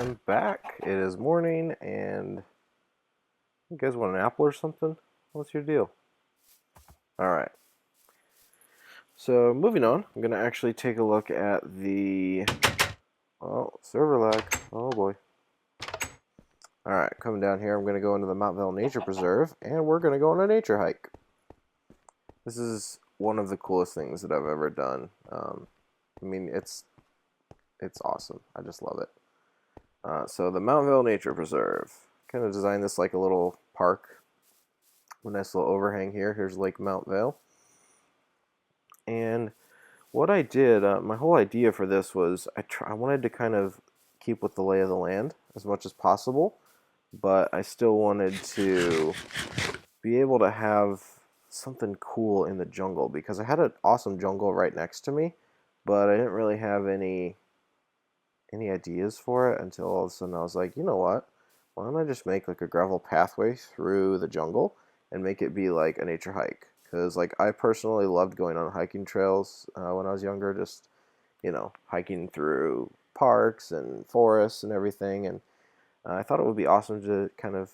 I'm back. It is morning, and you guys want an apple or something? What's your deal? Alright, so moving on, I'm going to actually take a look at the... Oh, server lag. Oh boy. Alright, coming down here, I'm going to go into the Mountvale Nature Preserve, and we're going to go on a nature hike. This is one of the coolest things that I've ever done. I mean, it's awesome. I just love it. So the Mountvale Nature Preserve. Kind of designed this like a little park. A nice little overhang here. Here's Lake Mountvale. And what I did, my whole idea for this was I wanted to kind of keep with the lay of the land as much as possible, but I still wanted to be able to have something cool in the jungle because I had an awesome jungle right next to me, but I didn't really have any ideas for it until all of a sudden I was like, you know what? Why don't I just make like a gravel pathway through the jungle and make it be like a nature hike? Because like I personally loved going on hiking trails when I was younger, just hiking through parks and forests and everything, and I thought it would be awesome to kind of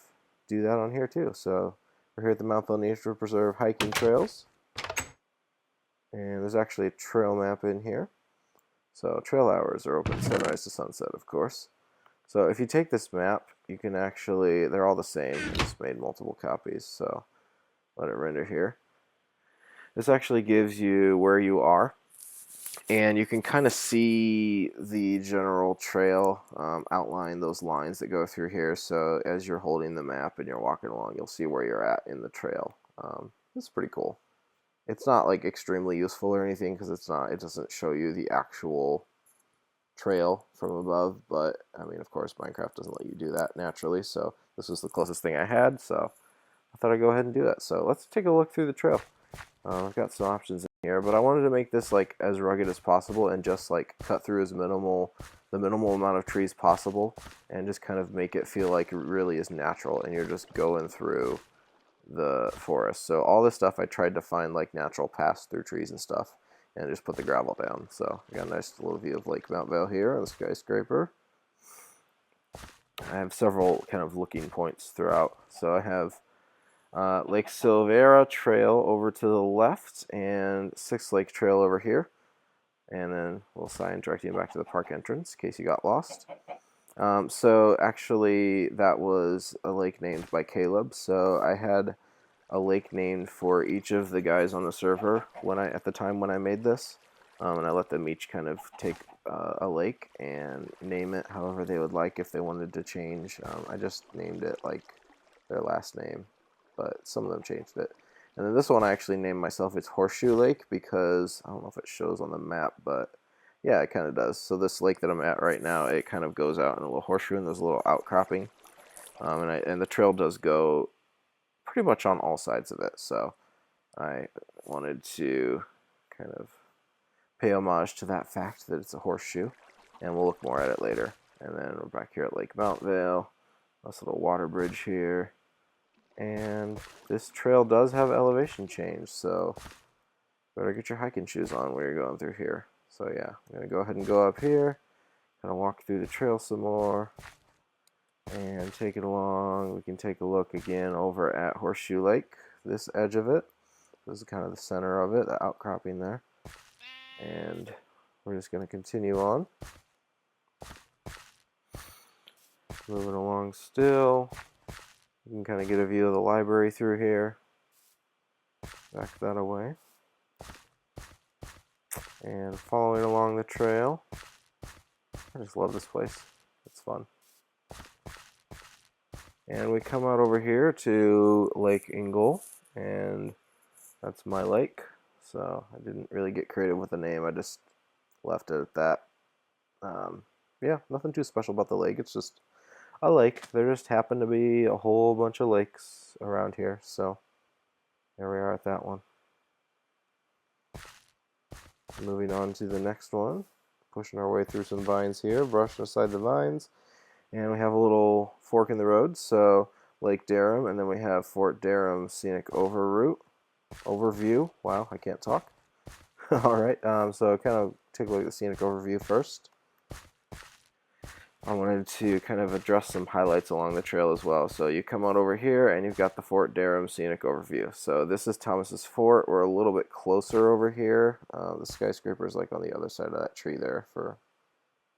do that on here too. So we're here at the Mountvale Nature Preserve hiking trails, and there's actually a trail map in here. So trail hours are open sunrise to sunset, of course. So if you take this map, you can actually, they're all the same. I just made multiple copies, so let it render here. This actually gives you where you are, and you can kind of see the general trail outline, those lines that go through here. So as you're holding the map and you're walking along, you'll see where you're at in the trail. It's pretty cool. It's not like extremely useful or anything because it doesn't show you the actual trail from above, but I mean, of course, Minecraft doesn't let you do that naturally, so this was the closest thing I had, so I thought I'd go ahead and do that. So let's take a look through the trail. I've got some options in here, but I wanted to make this like as rugged as possible and just like cut through the minimal amount of trees possible, and just kind of make it feel like it really is natural and you're just going through the forest. So all this stuff I tried to find like natural paths through trees and stuff, and just put the gravel down. So I got a nice little view of Lake Mountvale here on the skyscraper. I have several kind of looking points throughout. So I have Lake Silvera Trail over to the left and Sixth Lake Trail over here. And then we'll sign directing you back to the park entrance in case you got lost. So actually that was a lake named by Caleb. So I had a lake named for each of the guys on the server at the time when I made this, and I let them each kind of take a lake and name it however they would like. If they wanted to change, I just named it like their last name, but some of them changed it. And then this one I actually named myself. It's Horseshoe Lake because I don't know if it shows on the map, but yeah, it kind of does. So this lake that I'm at right now, it kind of goes out in a little horseshoe, and there's a little outcropping, and the trail does go pretty much on all sides of it. So I wanted to kind of pay homage to that fact that it's a horseshoe, and we'll look more at it later. And then we're back here at Lake Mountvale, nice little water bridge here, and this trail does have elevation change, so better get your hiking shoes on when you're going through here. So yeah, I'm going to go ahead and go up here, kind of walk through the trail some more, and take it along. We can take a look again over at Horseshoe Lake, this edge of it. This is kind of the center of it, the outcropping there. And we're just going to continue on. Moving along still. You can kind of get a view of the library through here. Back that away. And following along the trail. I just love this place. It's fun. And we come out over here to Lake Ingle, and that's my lake. So I didn't really get creative with the name. I just left it at that. Yeah, nothing too special about the lake. It's just a lake. There just happened to be a whole bunch of lakes around here. So there we are at that one. Moving on to the next one. Pushing our way through some vines here, brushing aside the vines. And we have a little fork in the road, so Lake Durham, and then we have Fort Durham Scenic Overview. Wow, I can't talk. All right, so kind of take a look at the scenic overview first. I wanted to kind of address some highlights along the trail as well. So you come out over here and you've got the Fort Durham Scenic Overview. So this is Thomas's Fort. We're a little bit closer over here. The skyscraper is like on the other side of that tree there for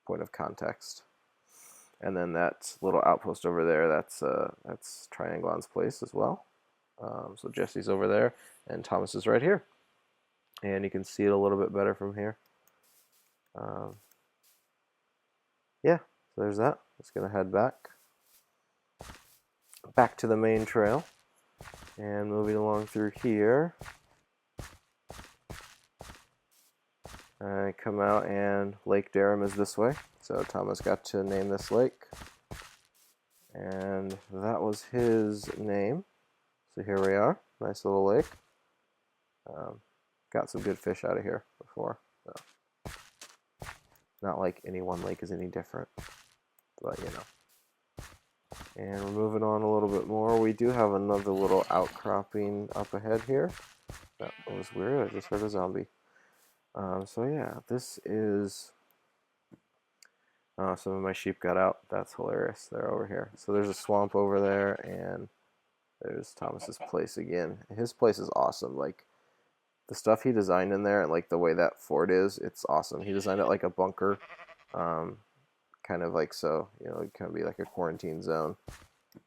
point of context. And then that little outpost over there, that's Trianglon's place as well. So Jesse's over there and Thomas is right here. And you can see it a little bit better from here. Yeah, so there's that. Just gonna head back to the main trail, and moving along through here. I come out and Lake Durham is this way, so Thomas got to name this lake, and that was his name. So here we are, nice little lake. Got some good fish out of here before. So. Not like any one lake is any different, but you know. And we're moving on a little bit more. We do have another little outcropping up ahead here. That was weird. I just heard a zombie. So yeah, this is... some of my sheep got out. That's hilarious. They're over here. So there's a swamp over there, and there's Thomas's place again. His place is awesome. Like, the stuff he designed in there and like the way that fort is, it's awesome. He designed it like a bunker, kind of like so, you know, it can be like a quarantine zone.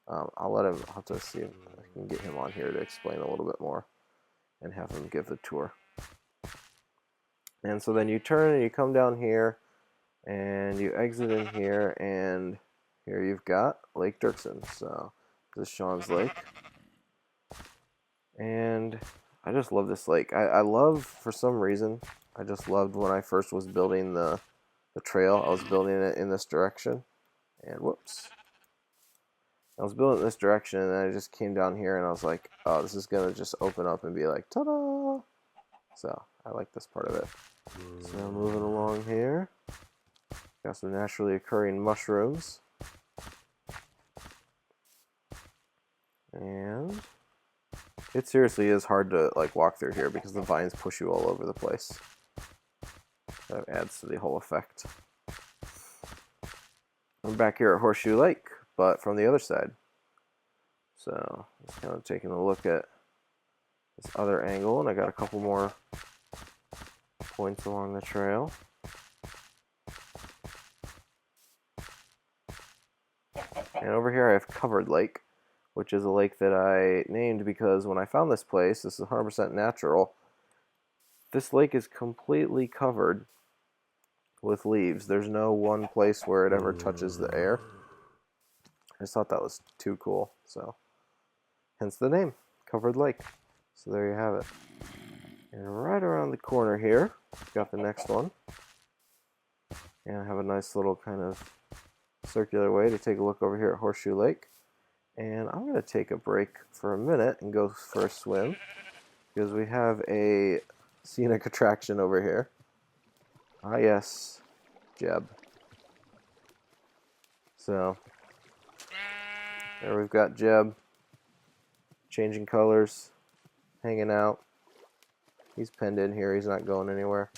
I'll have to see if I can get him on here to explain a little bit more and have him give the tour. And so then you turn and you come down here and you exit in here, and here you've got Lake Dirksen. So this is Sean's lake. And I just love this lake. I love, for some reason, I just loved when I first was building the trail. I was building it in this direction. And whoops. I was building it in this direction, and then I just came down here, and I was like, oh, this is going to just open up and be like, ta-da! So, I like this part of it. So, moving along here. Got some naturally occurring mushrooms. And... it seriously is hard to like walk through here because the vines push you all over the place. That adds to the whole effect. I'm back here at Horseshoe Lake, but from the other side. So just kind of taking a look at this other angle, and I got a couple more points along the trail. And over here I have Covered Lake, which is a lake that I named because when I found this place, this is 100% natural, this lake is completely covered with leaves. There's no one place where it ever touches the air. I just thought that was too cool, so hence the name, Covered Lake. So there you have it. And right around the corner here, got the next one. And I have a nice little kind of circular way to take a look over here at Horseshoe Lake. And I'm going to take a break for a minute and go for a swim, because we have a scenic attraction over here. Ah yes, Jeb. So, there we've got Jeb, changing colors, hanging out. He's penned in here, he's not going anywhere.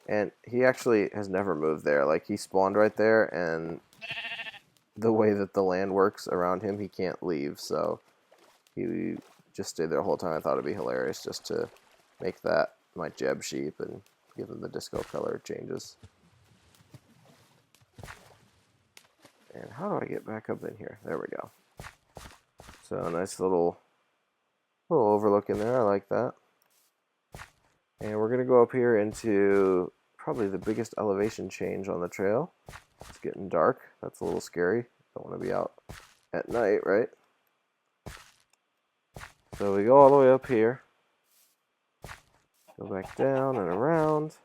And he actually has never moved there. Like, he spawned right there, and the way that the land works around him, he can't leave, so he just stayed there the whole time. I thought it'd be hilarious just to make that my Jeb sheep and give him the disco color changes. And how do I get back up in here? There we go. So a nice little overlook in there. I like that. And we're going to go up here into probably the biggest elevation change on the trail. It's getting dark. That's a little scary. Don't want to be out at night, right? So we go all the way up here. Go back down and around.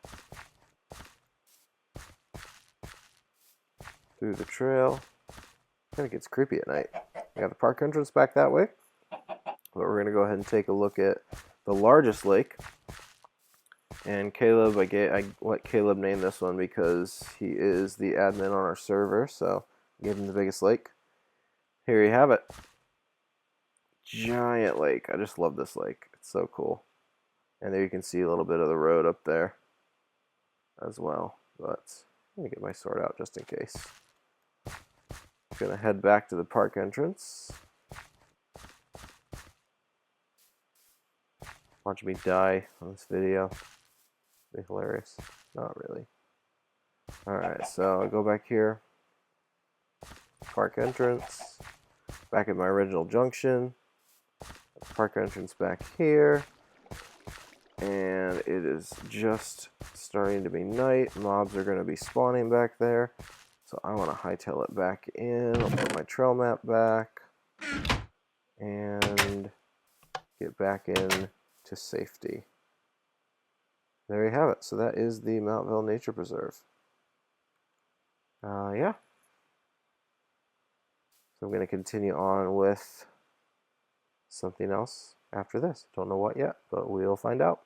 Through the trail. Kind of gets creepy at night. We got the park entrance back that way. But we're going to go ahead and take a look at the largest lake. And Caleb, I let Caleb name this one because he is the admin on our server, so I gave him the biggest lake. Here you have it. Giant lake. I just love this lake. It's so cool. And there you can see a little bit of the road up there as well. But let me get my sword out just in case. Gonna head back to the park entrance. Watch me die on this video. Be hilarious. Not really. Alright, so I'll go back here. Park entrance. Back at my original junction. Park entrance back here. And it is just starting to be night. Mobs are going to be spawning back there. So I want to hightail it back in. I'll put my trail map back. And get back in to safety. There you have it. So that is the Mountvale Nature Preserve. Yeah. So I'm going to continue on with something else after this. Don't know what yet, but we'll find out.